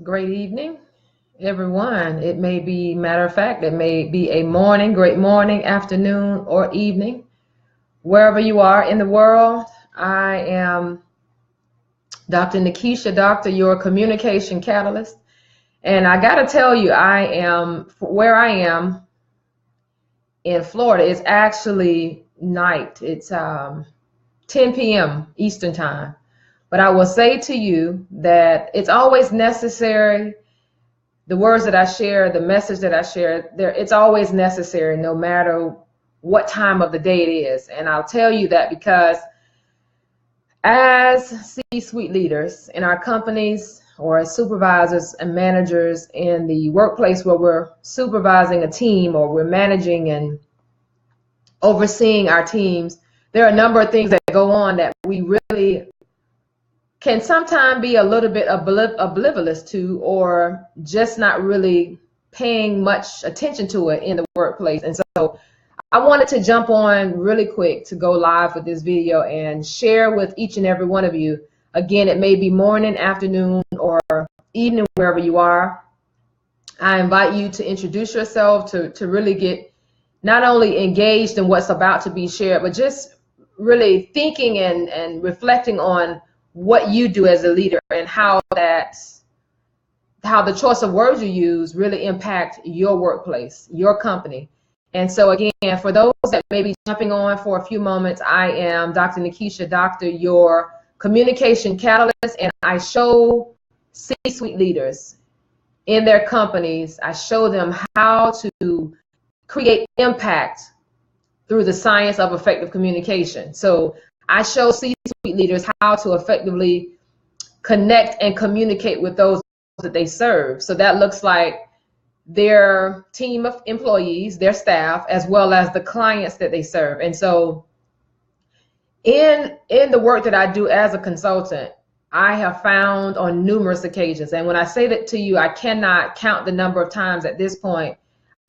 Great evening, everyone. It may be, matter of fact, it may be a morning, great morning, afternoon, or evening, wherever you are in the world. I am Dr. Nikisha, Doctor, your communication catalyst. And I got to tell you, where I am in Florida, it's actually night. It's 10 p.m. Eastern Time. But I will say to you that it's always necessary. The words that I share, the message that I share, it's always necessary no matter what time of the day it is. And I'll tell you that because as C-suite leaders in our companies or as supervisors and managers in the workplace where we're supervising a team or we're managing and overseeing our teams, there are a number of things that go on that we really can sometimes be a little bit oblivious to, or just not really paying much attention to it in the workplace. And so I wanted to jump on really quick to go live with this video and share with each and every one of you. Again, it may be morning, afternoon, or evening, wherever you are. I invite you to introduce yourself, to really get not only engaged in what's about to be shared, but just really thinking and reflecting on what you do as a leader and how the choice of words you use really impact your workplace, your company. And so again, for those that may be jumping on for a few moments, I am Dr. Nikisha, Doctor, your communication catalyst, and I show C-suite leaders in their companies, I show them how to create impact through the science of effective communication. So I show C-suite leaders how to effectively connect and communicate with those that they serve. So that looks like their team of employees, their staff, as well as the clients that they serve. And so in the work that I do as a consultant, I have found on numerous occasions, and when I say that to you, I cannot count the number of times at this point.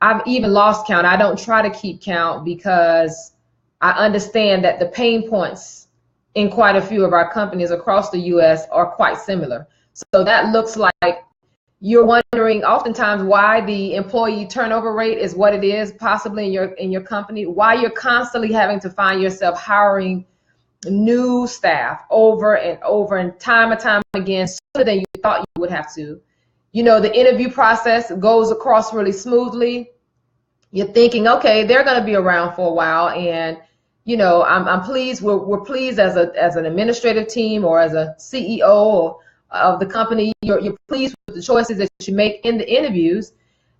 I've even lost count. I don't try to keep count because I understand that the pain points in quite a few of our companies across the U.S. are quite similar. So that looks like you're wondering oftentimes why the employee turnover rate is what it is, possibly in your company, why you're constantly having to find yourself hiring new staff over and over and time again, sooner than you thought you would have to. You know, the interview process goes across really smoothly. You're thinking, okay, they're going to be around for a while, and you know, I'm pleased. We're pleased as an administrative team or as a CEO of the company. You're pleased with the choices that you make in the interviews,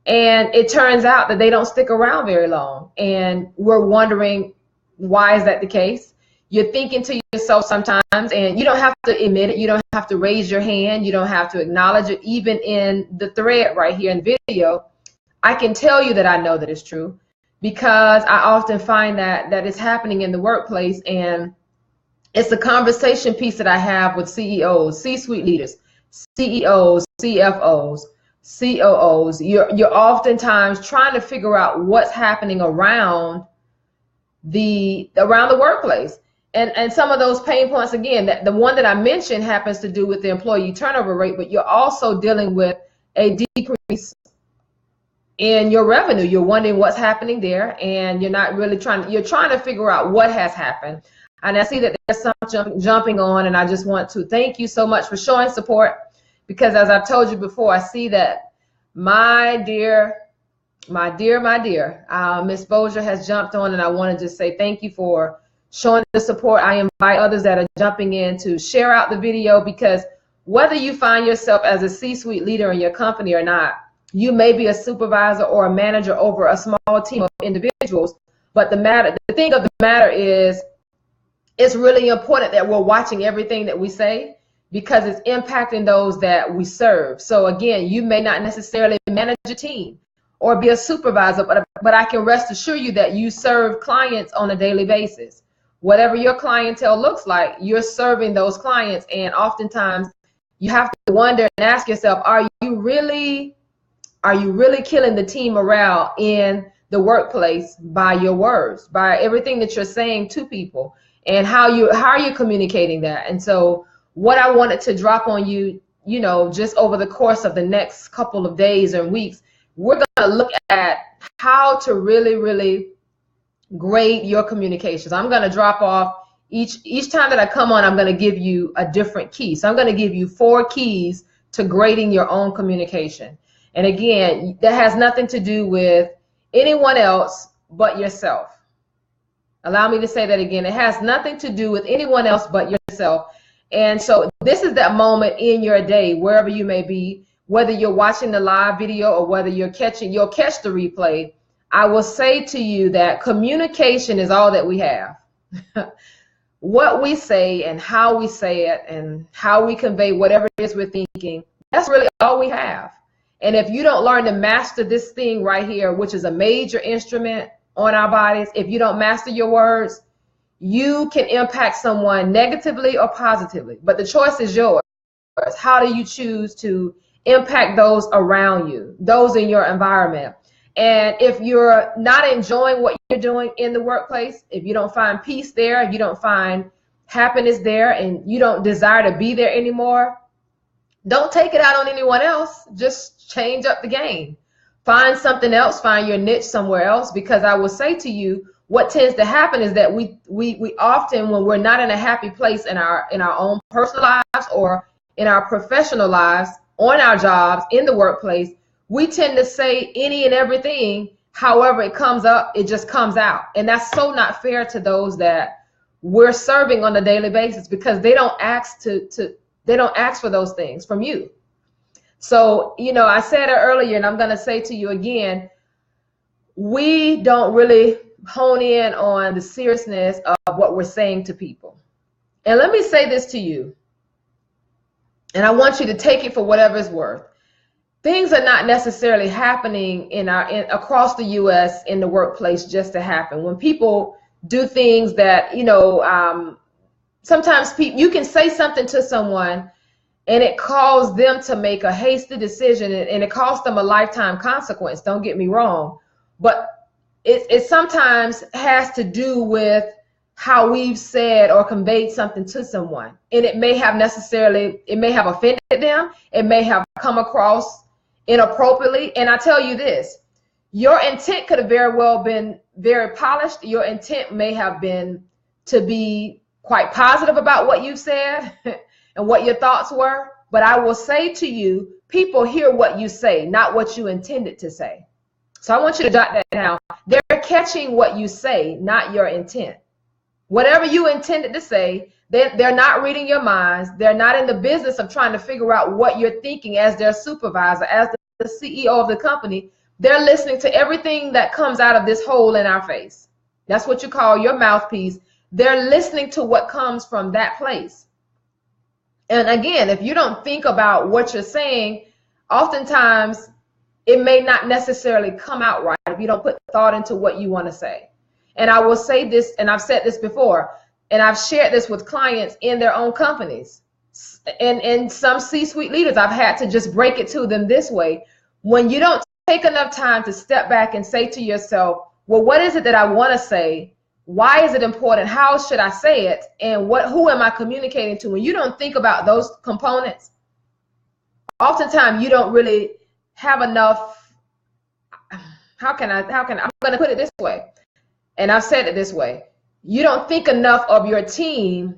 and it turns out that they don't stick around very long, and we're wondering why is that the case. You're thinking to yourself sometimes, and you don't have to admit it. You don't have to raise your hand. You don't have to acknowledge it. Even in the thread right here in video, I can tell you that I know that it's true, because I often find that it's happening in the workplace, and it's the conversation piece that I have with CEOs, C-suite leaders, CEOs, CFOs, COOs. You're oftentimes trying to figure out what's happening around the workplace. And some of those pain points, again, that the one that I mentioned happens to do with the employee turnover rate, but you're also dealing with a decrease in your revenue. You're wondering what's happening there, and you're not really you're trying to figure out what has happened. And I see that there's some jumping on, and I just want to thank you so much for showing support, because as I've told you before, I see that my dear, Miss Bozier has jumped on, and I want to just say thank you for showing the support. I invite others that are jumping in to share out the video, because whether you find yourself as a C-suite leader in your company or not, you may be a supervisor or a manager over a small team of individuals, but the thing of the matter is, it's really important that we're watching everything that we say, because it's impacting those that we serve. So again, you may not necessarily manage a team or be a supervisor, but I can rest assure you that you serve clients on a daily basis. Whatever your clientele looks like, you're serving those clients, and oftentimes you have to wonder and ask yourself, are you really killing the team morale in the workplace by your words, by everything that you're saying to people, and how are you communicating that? And so what I wanted to drop on you, you know, just over the course of the next couple of days and weeks, we're going to look at how to really, really grade your communications. I'm going to drop off each time that I come on, I'm going to give you a different key. So I'm going to give you 4 keys to grading your own communication. And again, that has nothing to do with anyone else but yourself. Allow me to say that again. It has nothing to do with anyone else but yourself. And so this is that moment in your day, wherever you may be, whether you're watching the live video or whether you'll catch the replay. I will say to you that communication is all that we have. What we say and how we say it and how we convey whatever it is we're thinking, that's really all we have. And if you don't learn to master this thing right here, which is a major instrument on our bodies, if you don't master your words, you can impact someone negatively or positively. But the choice is yours. How do you choose to impact those around you, those in your environment? And if you're not enjoying what you're doing in the workplace, if you don't find peace there, if you don't find happiness there, and you don't desire to be there anymore, don't take it out on anyone else. Just change up the game. Find something else, find your niche somewhere else, because I will say to you, what tends to happen is that we often, when we're not in a happy place in our own personal lives or in our professional lives, on our jobs, in the workplace, we tend to say any and everything. However it comes up, it just comes out. And that's so not fair to those that we're serving on a daily basis, because they don't ask they don't ask for those things from you. So, you know, I said it earlier, and I'm going to say to you again, we don't really hone in on the seriousness of what we're saying to people. And let me say this to you, and I want you to take it for whatever it's worth. Things are not necessarily happening across the U.S. in the workplace just to happen. When people do things that, you know, sometimes you can say something to someone and it calls them to make a hasty decision, and it costs them a lifetime consequence. Don't get me wrong, but it sometimes has to do with how we've said or conveyed something to someone, and it may have offended them. It may have come across inappropriately. And I tell you this, your intent could have very well been very polished. Your intent may have been to be quite positive about what you said and what your thoughts were. But I will say to you, people hear what you say, not what you intended to say. So I want you to jot that down. They're catching what you say, not your intent. Whatever you intended to say, they're not reading your minds. They're not in the business of trying to figure out what you're thinking as their supervisor, as the CEO of the company. They're listening to everything that comes out of this hole in our face. That's what you call your mouthpiece. They're listening to what comes from that place. And again, if you don't think about what you're saying, oftentimes it may not necessarily come out right if you don't put thought into what you want to say. And I will say this, and I've said this before, and I've shared this with clients in their own companies. And some C-suite leaders, I've had to just break it to them this way. When you don't take enough time to step back and say to yourself, well, what is it that I want to say? Why is it important? How should I say it? And who am I communicating to? When you don't think about those components, oftentimes you don't really have enough. I'm going to put it this way, and I've said it this way. You don't think enough of your team,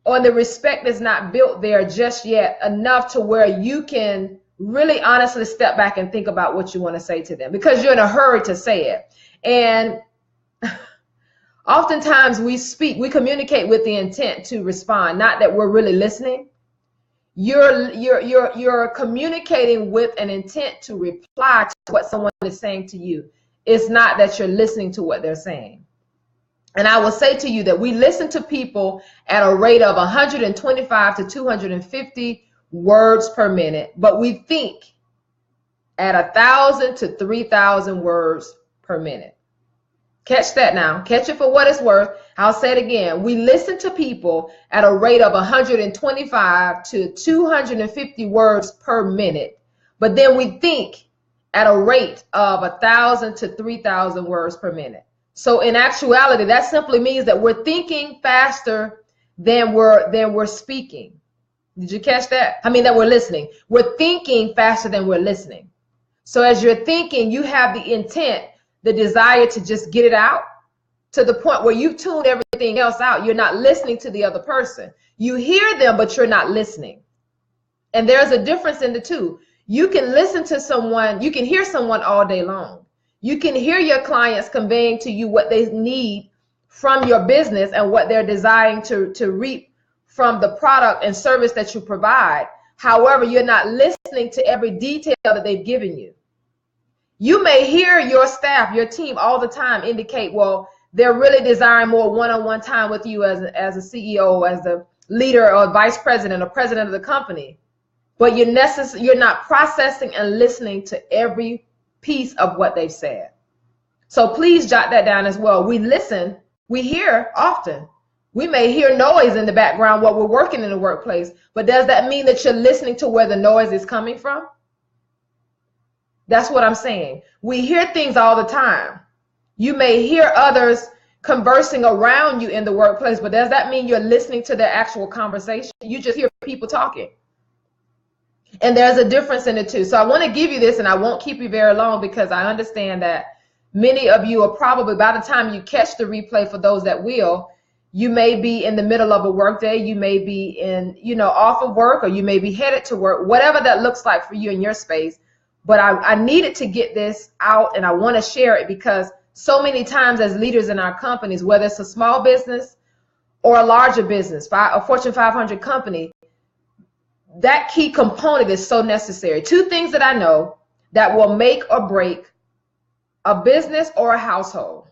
or the respect is not built there just yet enough to where you can really honestly step back and think about what you want to say to them, because you're in a hurry to say it. And oftentimes we communicate with the intent to respond, not that we're really listening. You're communicating with an intent to reply to what someone is saying to you. It's not that you're listening to what they're saying. And I will say to you that we listen to people at a rate of 125 to 250 words per minute, but we think at 1,000 to 3,000 words per minute. Catch that now. Catch it for what it's worth. I'll say it again. We listen to people at a rate of 125 to 250 words per minute, but then we think at a rate of 1,000 to 3,000 words per minute. So in actuality, that simply means that we're thinking faster than we're speaking. Did you catch that? I mean, that we're listening. We're thinking faster than we're listening. So as you're thinking, you have the intent, the desire to just get it out to the point where you've tuned everything else out. You're not listening to the other person. You hear them, but you're not listening. And there's a difference in the two. You can listen to someone, you can hear someone all day long. You can hear your clients conveying to you what they need from your business and what they're desiring to reap from the product and service that you provide. However, you're not listening to every detail that they've given you. You may hear your staff, your team all the time indicate, well, they're really desiring more one-on-one time with you as a CEO, as the leader or vice president or president of the company. But you're not processing and listening to every piece of what they've said. So please jot that down as well. We listen, we hear often. We may hear noise in the background while we're working in the workplace, but does that mean that you're listening to where the noise is coming from? That's what I'm saying. We hear things all the time. You may hear others conversing around you in the workplace, but does that mean you're listening to their actual conversation? You just hear people talking. And there's a difference in the two. So I want to give you this, and I won't keep you very long because I understand that many of you are probably, by the time you catch the replay, for those that will, you may be in the middle of a work day, you may be off of work, or you may be headed to work, whatever that looks like for you in your space. But I needed to get this out, and I want to share it because so many times as leaders in our companies, whether it's a small business or a larger business, a Fortune 500 company, that key component is so necessary. Two things that I know that will make or break a business or a household.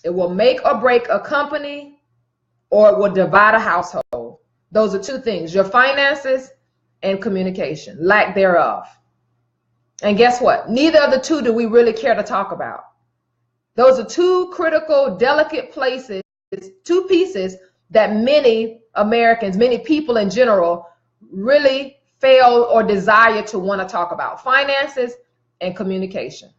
It will make or break a company, or it will divide a household. Those are two things: your finances and communication, lack thereof. And guess what? Neither of the two do we really care to talk about. Those are two critical, delicate places, two pieces that many Americans, many people in general, really fail or desire to want to talk about: finances and communication.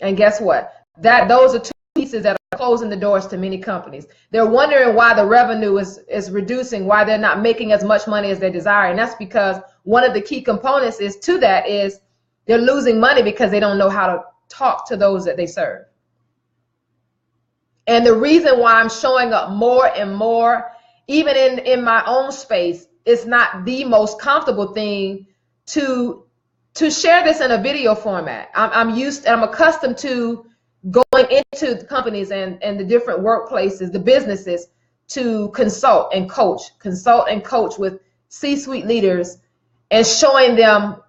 And guess what? Those are two pieces that are closing the doors to many companies. They're wondering why the revenue is reducing, why they're not making as much money as they desire. And that's because one of the key components is they're losing money because they don't know how to talk to those that they serve. And the reason why I'm showing up more and more, even in my own space, it's not the most comfortable thing to share this in a video format. I'm accustomed to going into the companies and the different workplaces, the businesses, to consult and coach with C-suite leaders and showing them,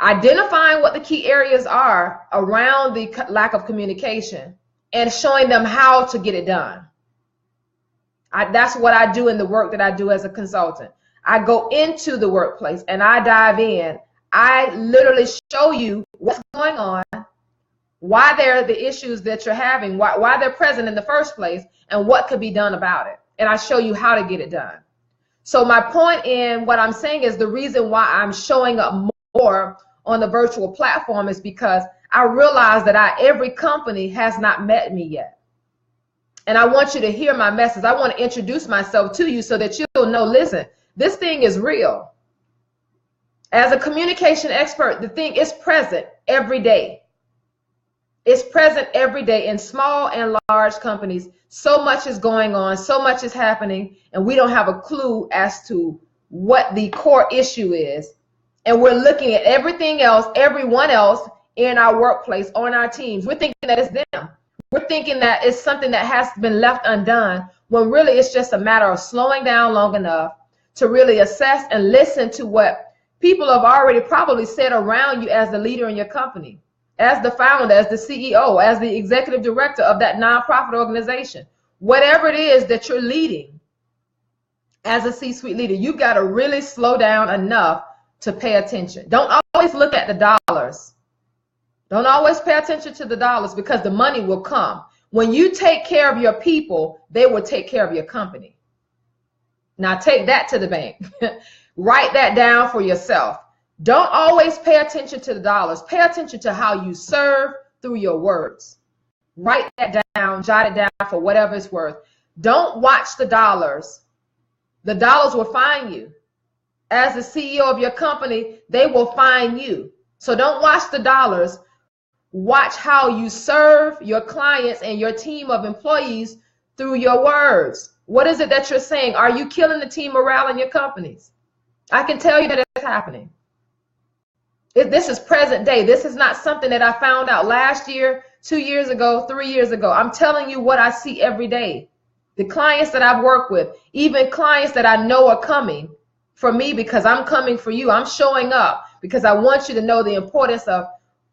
identifying what the key areas are around the lack of communication and showing them how to get it done. That's what I do in the work that I do as a consultant. I go into the workplace and I dive in. I literally show you what's going on, why they're the issues that you're having, why they're present in the first place, and what could be done about it. And I show you how to get it done. So my point in what I'm saying is the reason why I'm showing up more on the virtual platform is because I realize that every company has not met me yet. And I want you to hear my message. I want to introduce myself to you so that you'll know, listen, this thing is real. As a communication expert, the thing is present every day. It's present every day in small and large companies. So much is going on, so much is happening, and we don't have a clue as to what the core issue is. And we're looking at everything else, everyone else in our workplace, on our teams. We're thinking that it's them. We're thinking that it's something that has been left undone, when really it's just a matter of slowing down long enough to really assess and listen to what people have already probably said around you as the leader in your company, as the founder, as the CEO, as the executive director of that nonprofit organization. Whatever it is that you're leading as a C-suite leader, you've got to really slow down enough to pay attention. Don't always look at the dollars. Don't always pay attention to the dollars, because the money will come. When you take care of your people, they will take care of your company. Now take that to the bank. Write that down for yourself. Don't always pay attention to the dollars. Pay attention to how you serve through your words. Write that down, jot it down for whatever it's worth. Don't watch the dollars The dollars will find you. As the CEO of your company, they will find you. So don't watch the dollars. Watch how you serve your clients and your team of employees through your words. What is it that you're saying? Are you killing the team morale in your companies? I can tell you that it's happening. This is present day. This is not something that I found out last year, 2 years ago, 3 years ago. I'm telling you what I see every day. The clients that I've worked with, even clients that I know are coming for me because I'm coming for you. I'm showing up because I want you to know the importance of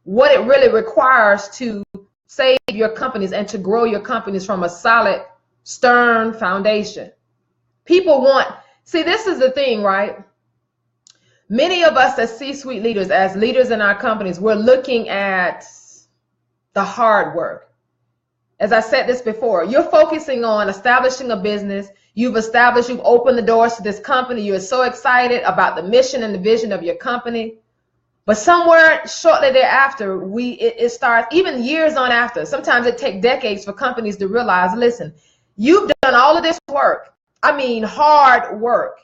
what it really requires to save your companies and to grow your companies from a solid, stern foundation. People want, see, this is the thing, right? Many of us as C-suite leaders, as leaders in our companies, we're looking at the hard work. As I said this before, you're focusing on establishing a business. You've opened the doors to this company. You're so excited about the mission and the vision of your company. But somewhere shortly thereafter, it starts, even years on after, sometimes it takes decades for companies to realize, listen, you've done all of this work. I mean, hard work,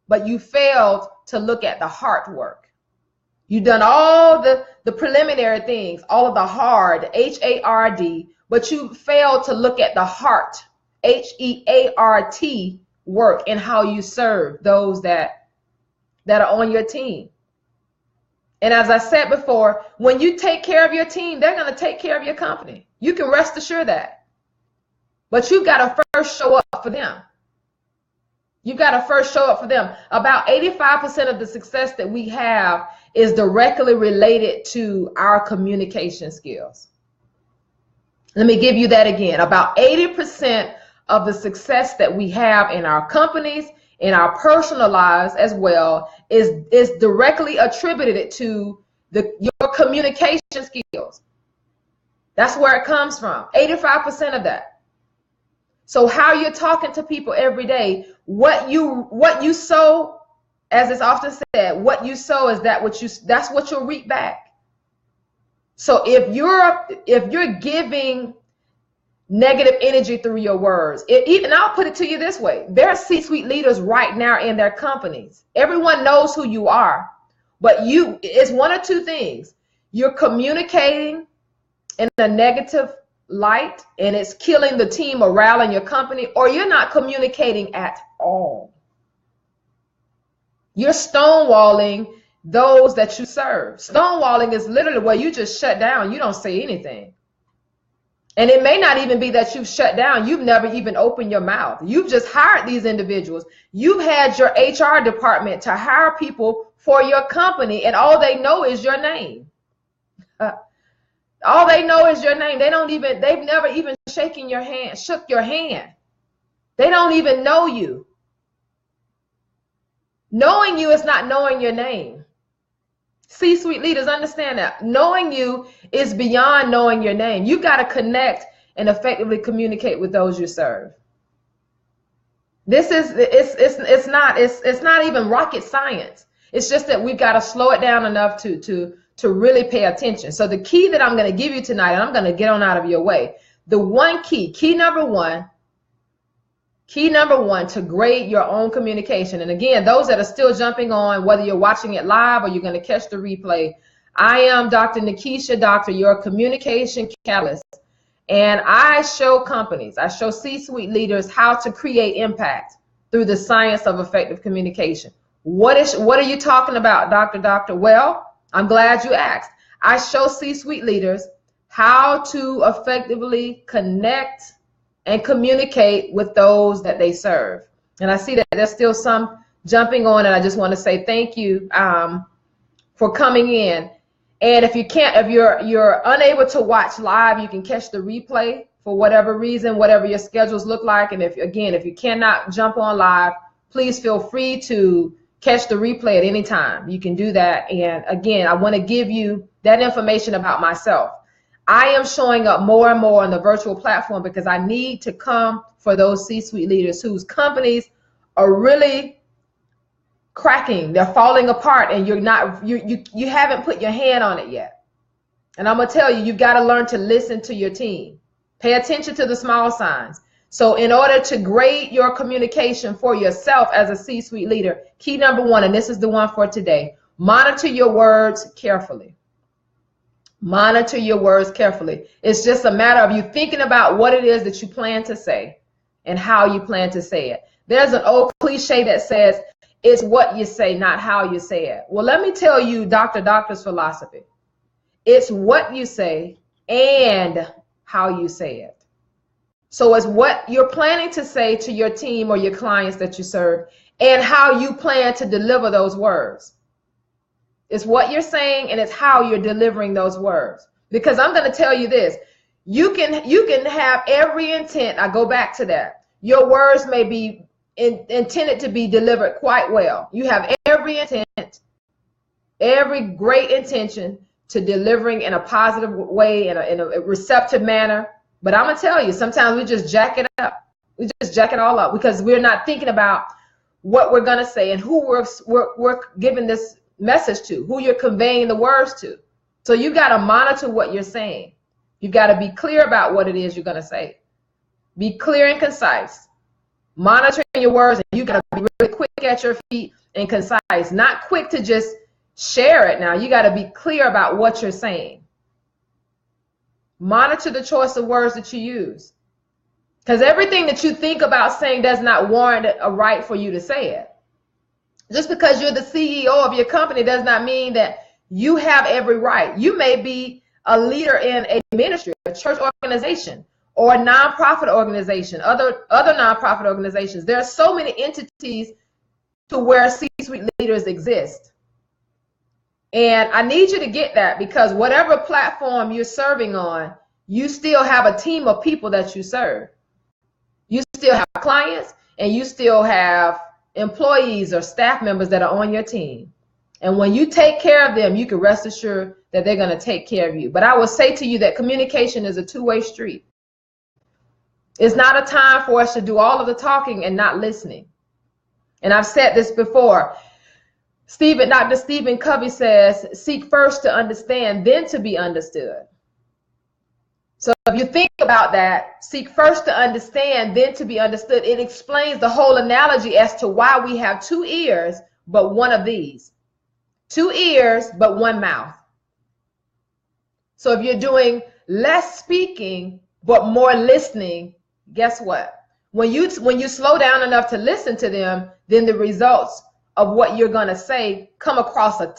but you failed to look at the heart work. You've done all the preliminary things, all of the hard, H-A-R-D, but you failed to look at the heart, H-E-A-R-T work, and how you serve those that are on your team. And as I said before, when you take care of your team, they're going to take care of your company. You can rest assured that. But you've got to first show up for them. You've got to first show up for them. About 85% of the success that we have is directly related to our communication skills. Let me give you that again. About 80% of the success that we have in our companies, in our personal lives as well, is directly attributed to your communication skills. That's where it comes from. 85% of that. So how you're talking to people every day, what you sow, as it's often said, what you sow is that's what you'll reap back. So if you're giving negative energy through your words, even I'll put it to you this way: there are C-suite leaders right now in their companies. Everyone knows who you are, but it's one or two things. You're communicating in a negative light, and it's killing the team morale in your company, or you're not communicating at all. You're stonewalling those that you serve. Stonewalling is literally where you just shut down. You don't say anything. And it may not even be that you've shut down. You've never even opened your mouth. You've just hired these individuals. You've had your HR department to hire people for your company, and all they know is your name. All they know is your name. They've never even shook your hand. They don't even know you. Knowing you is not knowing your name. C-suite leaders understand that. Knowing you is beyond knowing your name. You've got to connect and effectively communicate with those you serve. It's not even rocket science. It's just that we've got to slow it down enough to really pay attention. So the key that I'm going to give you tonight, and I'm going to get on out of your way, key number one to grade your own communication. And again, those that are still jumping on, whether you're watching it live or you're going to catch the replay, I am Dr. Nikisha Doctor, your communication catalyst. And I show C-suite leaders how to create impact through the science of effective communication. What are you talking about, Doctor? Well, I'm glad you asked. I show C-suite leaders how to effectively connect and communicate with those that they serve. And I see that there's still some jumping on, and I just want to say thank you for coming in. And if you're unable to watch live, you can catch the replay for whatever reason, whatever your schedules look like. And if you cannot jump on live, please feel free to catch the replay at any time. You can do that. And again, I want to give you that information about myself. I am showing up more and more on the virtual platform because I need to come for those C-suite leaders whose companies are really cracking. They're falling apart, and you haven't put your hand on it yet. And I'm going to tell you, you've got to learn to listen to your team. Pay attention to the small signs. So in order to grade your communication for yourself as a C-suite leader, key number one, and this is the one for today, monitor your words carefully. Monitor your words carefully. It's just a matter of you thinking about what it is that you plan to say and how you plan to say it. There's an old cliche that says, it's what you say, not how you say it. Well, let me tell you Doctor's philosophy. It's what you say and how you say it. So it's what you're planning to say to your team or your clients that you serve and how you plan to deliver those words. It's what you're saying and it's how you're delivering those words. Because I'm going to tell you this, you can have every intent. I go back to that. Your words may be intended to be delivered quite well. You have every intent, every great intention to delivering in a positive way, in a receptive manner. But I'm going to tell you, sometimes we just jack it up. We just jack it all up because we're not thinking about what we're going to say and who we're giving this message to, who you're conveying the words to. So you got to monitor what you're saying. You got to be clear about what it is you're going to say. Be clear and concise. Monitoring your words, and you got to be really quick at your feet and concise, not quick to just share it. Now you got to be clear about what you're saying. Monitor the choice of words that you use, because everything that you think about saying does not warrant a right for you to say it. Just because you're the CEO of your company does not mean that you have every right. You may be a leader in a ministry, a church organization, or a nonprofit organization, other nonprofit organizations. There are so many entities to where C-suite leaders exist. And I need you to get that, because whatever platform you're serving on, you still have a team of people that you serve. You still have clients and you still have employees or staff members that are on your team. And when you take care of them, you can rest assured that they're going to take care of you. But I will say to you that communication is a two-way street. It's not a time for us to do all of the talking and not listening. And I've said this before. Dr. Stephen Covey says, seek first to understand, then to be understood. So if you think about that, seek first to understand, then to be understood, it explains the whole analogy as to why we have two ears, but one of these. Two ears, but one mouth. So if you're doing less speaking, but more listening, guess what? When you slow down enough to listen to them, then the results of what you're going to say come across a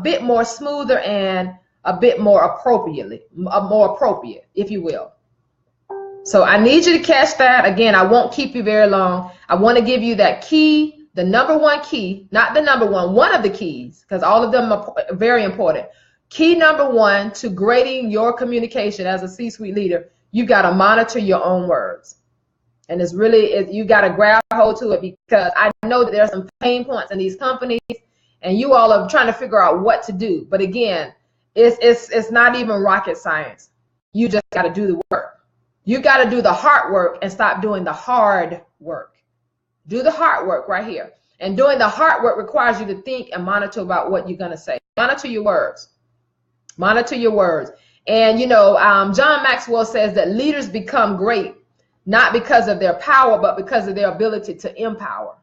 bit more smoother and a bit more appropriate, if you will. So I need you to catch that. Again, I won't keep you very long. I want to give you that key, the number one key, not the number one of the keys, because all of them are very important. Key number one to grading your communication as a C-suite leader, you got to monitor your own words. And it's really, you got to grab hold to it, because I know that there's some pain points in these companies and you all are trying to figure out what to do. But again, it's not even rocket science. You just got to do the work. You got to do the hard work and stop doing the hard work. Do the hard work right here. And doing the hard work requires you to think and monitor about what you're going to say. Monitor your words. Monitor your words. And, John Maxwell says that leaders become great not because of their power, but because of their ability to empower.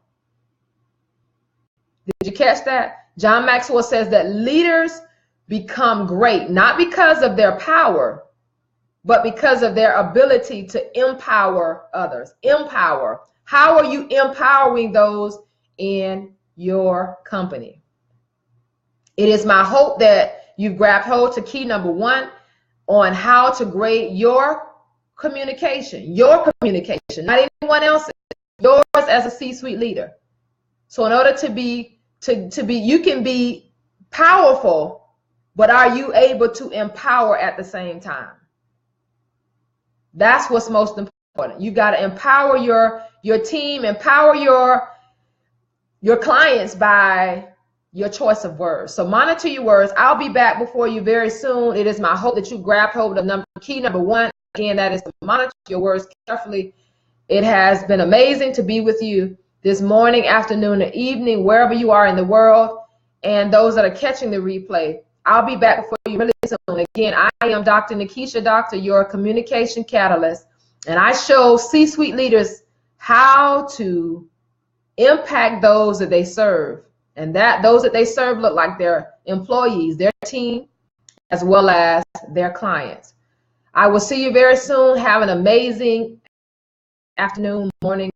Did you catch that? John Maxwell says that leaders become great not because of their power, but because of their ability to empower others. Empower. How are you empowering those in your company? It is my hope that you've grabbed hold to key number one on how to grade your communication, not anyone else's, yours as a C-suite leader. So in order to be, you can be powerful, but are you able to empower at the same time? That's what's most important. You got to empower your team, empower your clients by your choice of words. So monitor your words. I'll be back before you very soon. It is my hope that you grab hold of key number one. Again, that is to monitor your words carefully. It has been amazing to be with you this morning, afternoon, or evening, wherever you are in the world, and those that are catching the replay. I'll be back before you really soon. Again, I am Dr. Nikisha Doctor, your communication catalyst. And I show C-suite leaders how to impact those that they serve. And that those that they serve look like their employees, their team, as well as their clients. I will see you very soon. Have an amazing afternoon, morning,